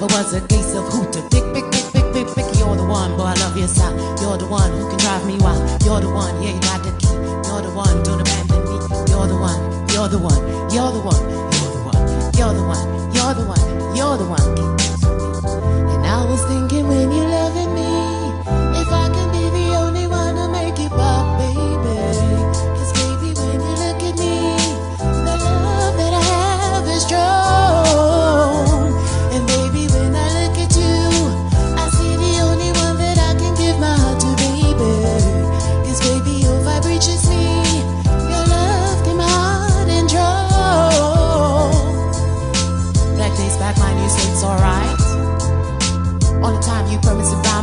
never was a case of who to pick. You're the one, boy, I love your style. You're the one who can drive me wild. You're the one, yeah, you got the key. You're the one, don't abandon me. You're the one, you're the one, you're the one, you're the one, you're the one, you're the one, you're the one. And I was thinking when you're loving me, if I can be the only one to make it pop, baby. Cause baby, when you look at me, the love that I have is strong. And baby, when I look at you, I see the only one that I can give my heart to, baby. Cause baby, your vibe reaches me, your love came hard and strong. Black days back, my new state's alright. All the time you promise to buy